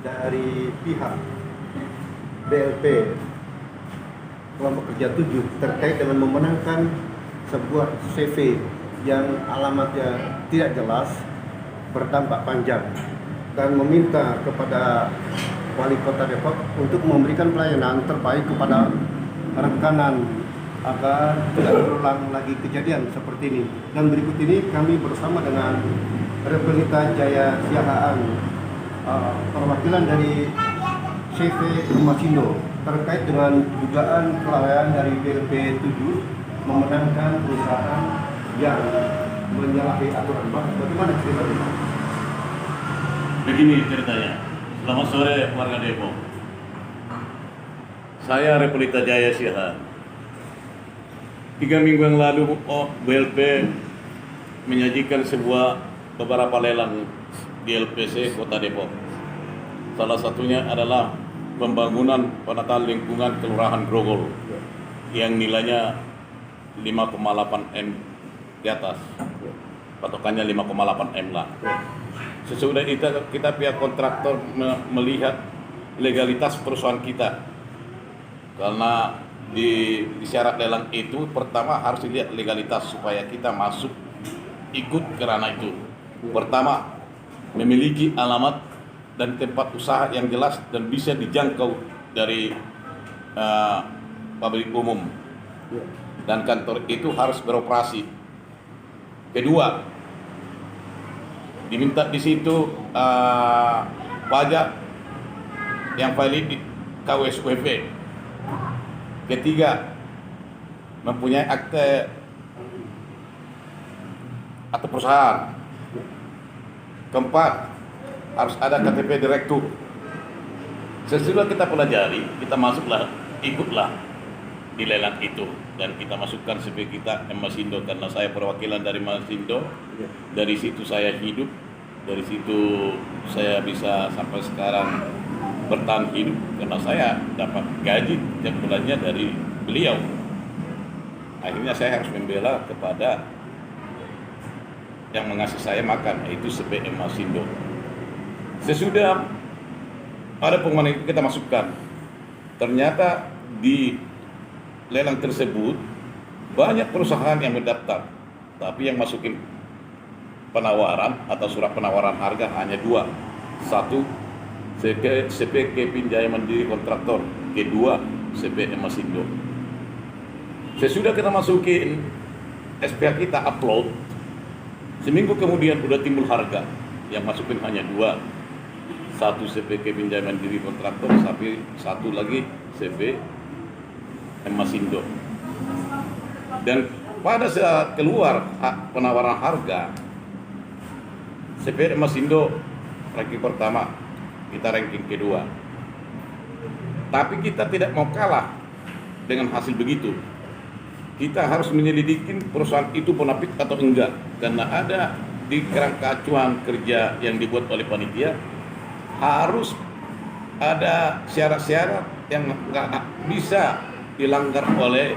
dari pihak BLP kelompok kerja 7 terkait dengan memenangkan sebuah CV yang alamatnya tidak jelas, berdampak panjang, dan meminta kepada Wali Kota Depok untuk memberikan pelayanan terbaik kepada rekanan agar tidak berulang lagi kejadian seperti ini. Dan berikut ini kami bersama dengan Repelita Jaya Siahaan, perwakilan dari CV Masindo, terkait dengan dugaan kelalaian dari BLP 7 memenangkan perusahaan yang menyalahi aturan. Bagaimana ceritanya? Begini ceritanya. Selamat sore warga Depok. Saya Repelita Jaya Siahaan. 3 minggu yang lalu BLP menyajikan beberapa lelang di LPC Kota Depok. Salah satunya adalah pembangunan penataan lingkungan Kelurahan Grogol yang nilainya 5,8 M di atas. Patokannya 5,8 M lah. Sesudah itu kita pihak kontraktor melihat legalitas perusahaan kita. Karena di syarat lelang itu pertama harus dilihat legalitas supaya kita masuk ikut ke ranah itu. Pertama, memiliki alamat dan tempat usaha yang jelas dan bisa dijangkau dari pabrik umum, dan kantor itu harus beroperasi. Kedua, diminta di situ pajak yang valid KWSUP. Ketiga, mempunyai akte atau perusahaan. Keempat, harus ada KTP direktur. Sesudah kita pelajari, kita masuklah, ikutlah di lelang itu, dan kita masukkan CV kita Masindo, karena saya perwakilan dari Masindo. Dari situ saya hidup, dari situ saya bisa sampai sekarang bertahan hidup, karena saya dapat gaji tiap bulannya dari beliau. Akhirnya saya harus membela kepada yang mengasih saya makan, yaitu CPM Masindo. Sesudah ada pengumuman itu kita masukkan, ternyata di lelang tersebut banyak perusahaan yang mendaftar, tapi yang masukin penawaran atau surat penawaran harga hanya 2. 1 CP Kevin Jaya Mandiri Kontraktor, kedua CPM Masindo. Sesudah kita masukin SPH kita upload, seminggu kemudian udah timbul harga yang masukin hanya 2. 1 CP Kevin Jaya Mandiri Kontraktor, tapi 1 lagi CP Masindo. Dan pada saat keluar penawaran harga, CP Masindo ranking pertama, kita ranking kedua. Tapi kita tidak mau kalah dengan hasil begitu. Kita harus menyelidiki perusahaan itu bonafit atau enggak, karena ada di kerangka acuan kerja yang dibuat oleh panitia harus ada syarat-syarat yang nggak bisa dilanggar oleh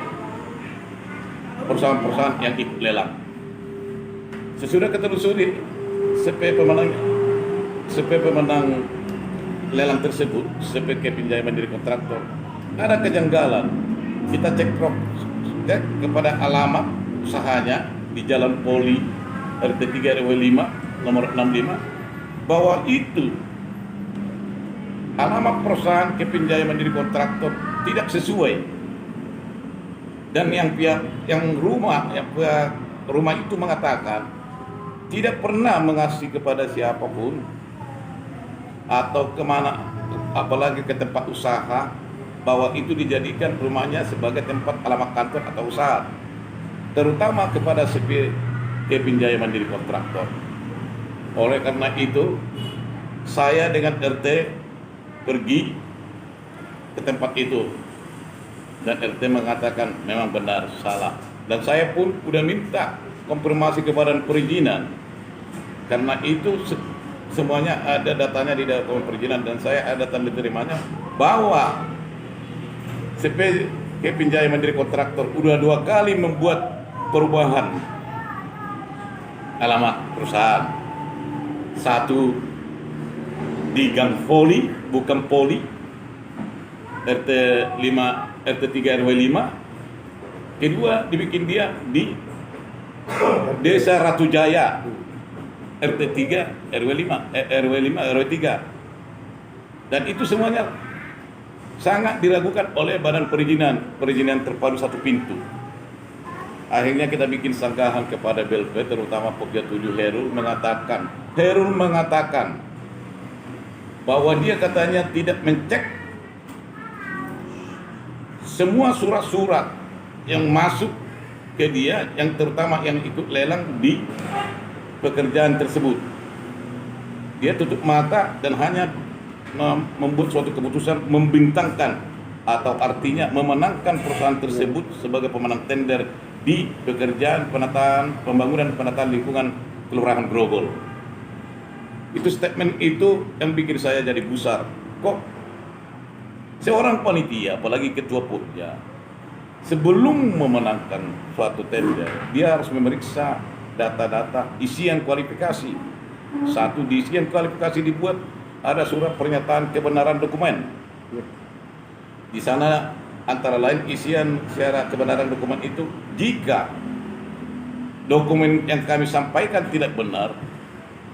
perusahaan-perusahaan yang ikut lelang. Sesudah kita telusuri CP pemenang lelang tersebut, CP Kevin Jaya Mandiri Kontraktor, ada kejanggalan. Kita cek kepada alamat usahanya di Jalan Poli RT 3 RW 5 nomor 65, bahwa itu alamat perusahaan Kevin Jaya Mandiri Kontraktor tidak sesuai. Dan yang rumah itu mengatakan tidak pernah mengasih kepada siapapun atau kemana, apalagi ke tempat usaha, bahwa itu dijadikan rumahnya sebagai tempat alamat kantor atau usaha, terutama kepada CP Kevin Jaya Mandiri Kontraktor. Oleh karena itu, saya dengan RT pergi ke tempat itu, dan RT mengatakan memang benar salah, dan saya pun udah minta konfirmasi ke badan perizinan, karena itu semuanya ada datanya di dalam perizinan, dan saya ada tanda terimanya bahwa CP Kevin Jaya Mandiri Kontraktor udah 2 kali membuat perubahan alamat perusahaan. 1 di Gang Poli, bukan Poli, RT 5, RT 3 RW 5. Kedua dibikin dia di Desa Ratu Jaya, RT 3 RW 5, RW 5 RW 3. Dan itu semuanya sangat diragukan oleh Badan Perizinan Terpadu Satu Pintu. Akhirnya kita bikin sanggahan kepada BLP, terutama Pokja 7 Herul mengatakan bahwa dia katanya tidak mencek semua surat-surat yang masuk ke dia, yang terutama yang ikut lelang di pekerjaan tersebut. Dia tutup mata dan hanya membuat suatu keputusan membintangkan atau artinya memenangkan perusahaan tersebut sebagai pemenang tender di pekerjaan pembangunan penataan lingkungan Kelurahan Grogol. Itu statement itu yang bikin saya jadi gusar. Kok seorang panitia, apalagi ketua Pokja, sebelum memenangkan suatu tender, dia harus memeriksa data-data isian kualifikasi. Satu, di isian kualifikasi dibuat ada surat pernyataan kebenaran dokumen. Di sana antara lain isian syarat kebenaran dokumen itu, jika dokumen yang kami sampaikan tidak benar,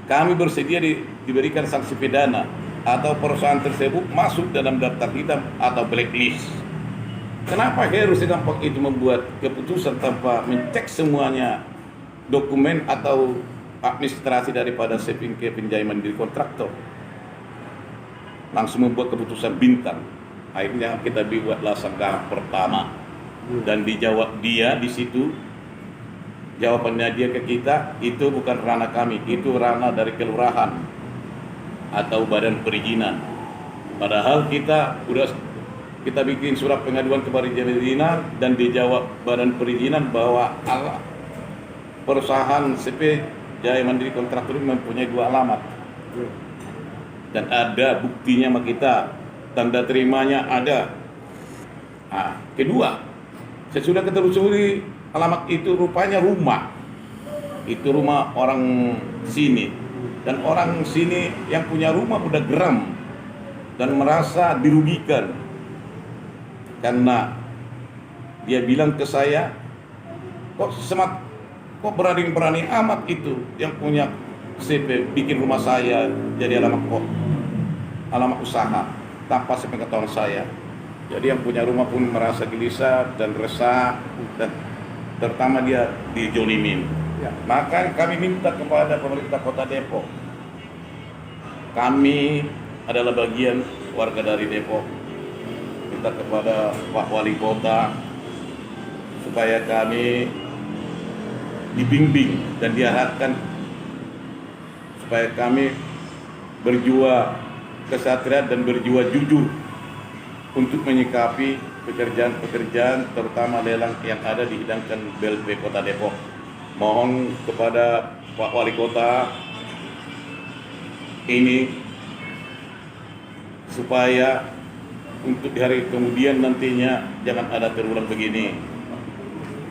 kami bersedia diberikan sanksi pidana atau perusahaan tersebut masuk dalam daftar hitam atau blacklist. Kenapa Heru segampang itu membuat keputusan tanpa mencek semuanya dokumen atau administrasi daripada Saving Care Penjaya Mandiri kontraktor? Langsung membuat keputusan bintang. Akhirnya kita buatlah sanggahan pertama dan dijawab dia di situ. Jawabannya dia ke kita, itu bukan ranah kami, itu ranah dari kelurahan atau badan perizinan. Padahal kita bikin surat pengaduan ke badan perizinan dan dijawab badan perizinan bahwa perusahaan CP Jaya Mandiri Kontraktor mempunyai 2 alamat. Dan ada buktinya sama kita, tanda terimanya ada. Nah, kedua, sesudah kita telusuri alamat itu rupanya rumah. Itu rumah orang sini. Dan orang sini yang punya rumah udah geram dan merasa dirugikan. Karena dia bilang ke saya, kok berani amat itu yang punya CP bikin rumah saya jadi alamat usaha tanpa sepengetahuan saya. Jadi yang punya rumah pun merasa gelisah dan resah, dan terutama dia dijolimin. Ya. Maka kami minta kepada pemerintah Kota Depok. Kami adalah bagian warga dari Depok. Minta kepada Pak Wali Kota supaya kami dibimbing dan diarahkan supaya kami berjiwa kesatria dan berjiwa jujur untuk menyikapi pekerjaan-pekerjaan terutama lelang yang ada dihidangkan BLP Kota Depok. Mohon kepada Pak Wali Kota ini supaya untuk di hari kemudian nantinya jangan ada terulang begini.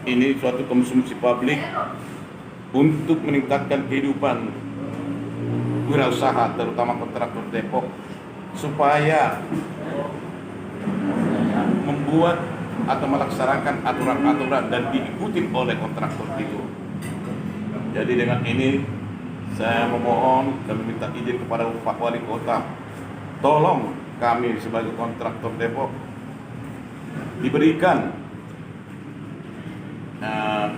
Ini suatu konsumsi publik untuk meningkatkan kehidupan wirausaha terutama kontraktor Depok, supaya membuat atau melaksanakan aturan-aturan dan diikuti oleh kontraktor itu. Jadi dengan ini saya memohon dan meminta izin kepada Pak Wali Kota, tolong kami sebagai kontraktor Depok diberikan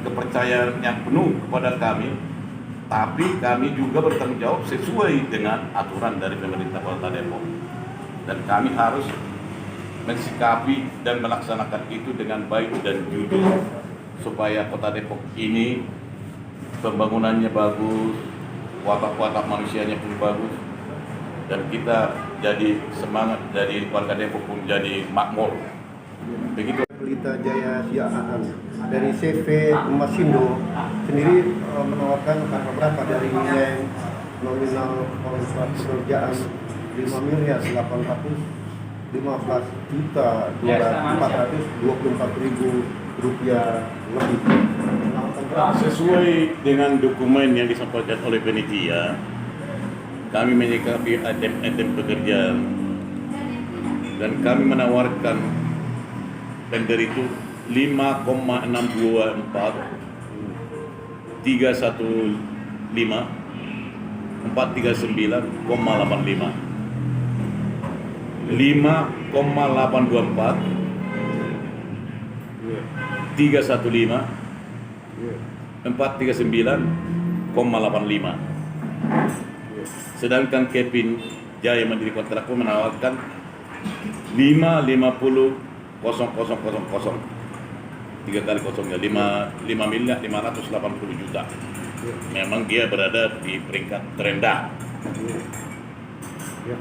kepercayaan yang penuh kepada kami, tapi kami juga bertanggung jawab sesuai dengan aturan dari pemerintah Kota Depok, dan kami harus mensikapi dan melaksanakan itu dengan baik dan jujur supaya Kota Depok ini pembangunannya bagus, watak-watak manusianya pun bagus, dan kita jadi semangat dari warga Depok pun jadi makmur. Begitu. Pelita Jaya Siaan dari CV Masindo sendiri menawarkan harga berapa dari nilai nominal kontrak pekerjaan 5.815.224.000 rupiah lebih. Sesuai dengan dokumen yang disampaikan oleh panitia, kami menyikapi item-item pekerjaan dan kami menawarkan tender itu 5,624 315 439,85 5,824 315 439,85. Sedangkan Kevin Jaya Mandiri Kontraktor menawarkan 550,000 tiga kali kosongnya 5.580 juta. Memang dia berada di peringkat terendah. Ya,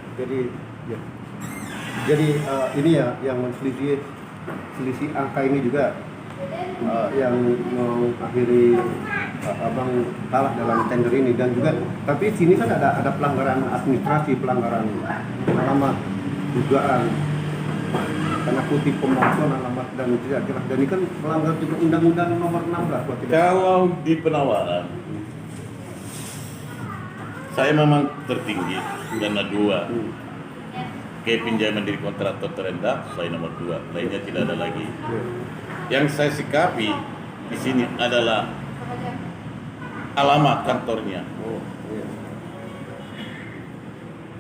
ya. Jadi ini ya yang selisih angka ini juga yang mengakhiri abang kalah dalam tender ini. Dan juga tapi sini kan ada pelanggaran administrasi, pelanggaran alamat, dugaan karena kutip pemalsuan alamat dan tidak jelas, dan ini kan melanggar juga undang-undang nomor 16 kalau tidak. Kalau di penawaran saya memang tertinggi karena 2. Kevin Jaya Mandiri Kontraktor terendah, saya nomor 2, lainnya tidak ada lagi. Yang saya sikapi di sini adalah alamat kantornya.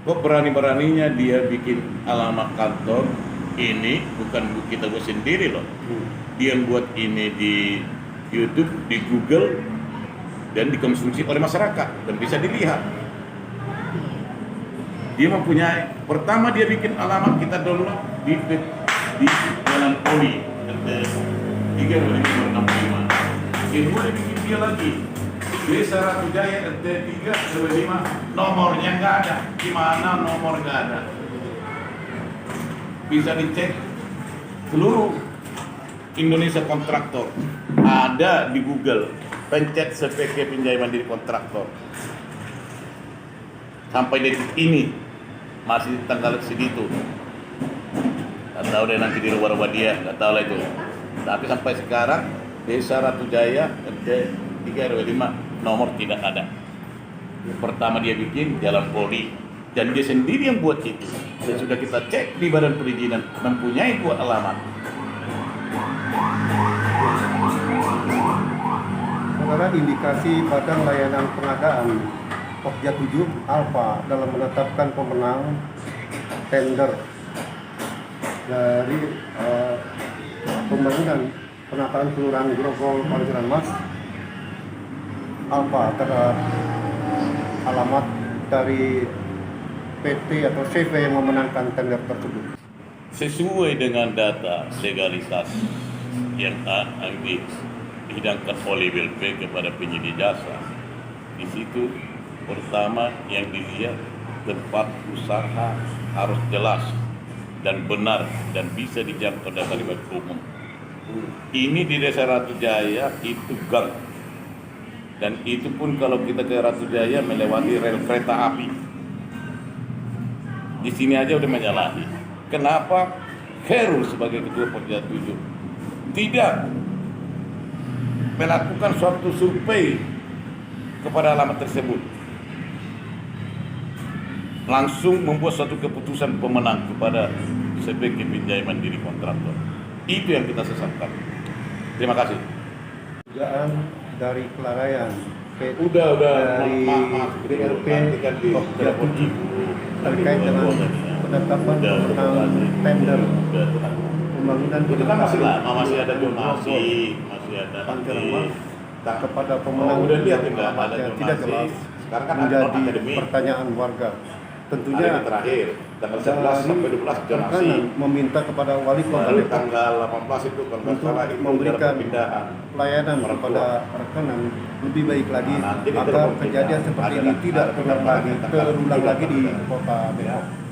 Kok berani-beraninya dia bikin alamat kantor ini, bukan kita buat sendiri loh. Dia buat ini di YouTube, di Google, dan dikonsumsi oleh masyarakat dan bisa dilihat. Dia mempunyai, pertama dia bikin alamat kita download di Jalan Poli RT 3565. Kedua dia bikin dia lagi Desa Ratu Jaya RT 325, nomornya nggak ada. Gimana nomor nggak ada? Bisa dicek seluruh Indonesia Kontraktor, ada di Google, pencet CPK Pinjai Mandiri Kontraktor. Sampai detik ini masih tanggal segitu. Nggak tahu deh nanti dirubah-rubah dia, nggak tahu lah itu. Tapi sampai sekarang Desa Ratu Jaya RT 325 nomor tidak ada. Pertama dia bikin Jalan Poli, dan dia sendiri yang buat itu. Dan sudah kita cek di Badan Perizinan mempunyai 2 alamat. Saudara, indikasi Badan Layanan Pengadaan Pokja 7 Alfa dalam menetapkan pemenang tender dari pembangunan penataran kelurahan Grogol Parkiran Mas Alfa terhadap alamat dari PT atau CV yang memenangkan tender tersebut. Sesuai dengan data legalitas yang dihidangkan oleh BLP kepada penyedia jasa, di situ pertama yang dilihat tempat usaha harus jelas dan benar dan bisa dijangkau data riwayat umum. Ini di Desa Ratu Jaya itu gang, dan itu pun kalau kita ke Ratu Jaya melewati rel kereta api. Di sini aja udah menyalahi. Kenapa Khairul sebagai ketua Pokja 7 tidak melakukan suatu survei kepada alamat tersebut, langsung membuat suatu keputusan pemenang kepada CPK Pinjai Mandiri Kontraktor. Itu yang kita sesalkan. Terima kasih. Dugaan dari kelalaian Udah dari BLP Pokja 7 terkait dengan penetapan pemenang tender pembangunan itu kan masih lama, masih ada donasi, masih ada Parkiran nanti. Mas kepada pemenang. Udah lihat tidak ada alamatnya donasi. tidak jelas. Sekarang kan ada Menjadi akademi. pertanyaan warga. Hari Tentunya terakhir tanggal 11 sampai 12 donasi. rekanan meminta kepada wali kota Lalu Depok tanggal 18 itu kalau nggak untuk salah itu memberikan dalam perpindahan. pelayanan Orang kepada rekanan lebih baik lagi Nah, nanti kita agar mau kejadian pindah. seperti Ada ini lah, tidak ada terulang pindah. lagi Tanggal di 17. kota Depok.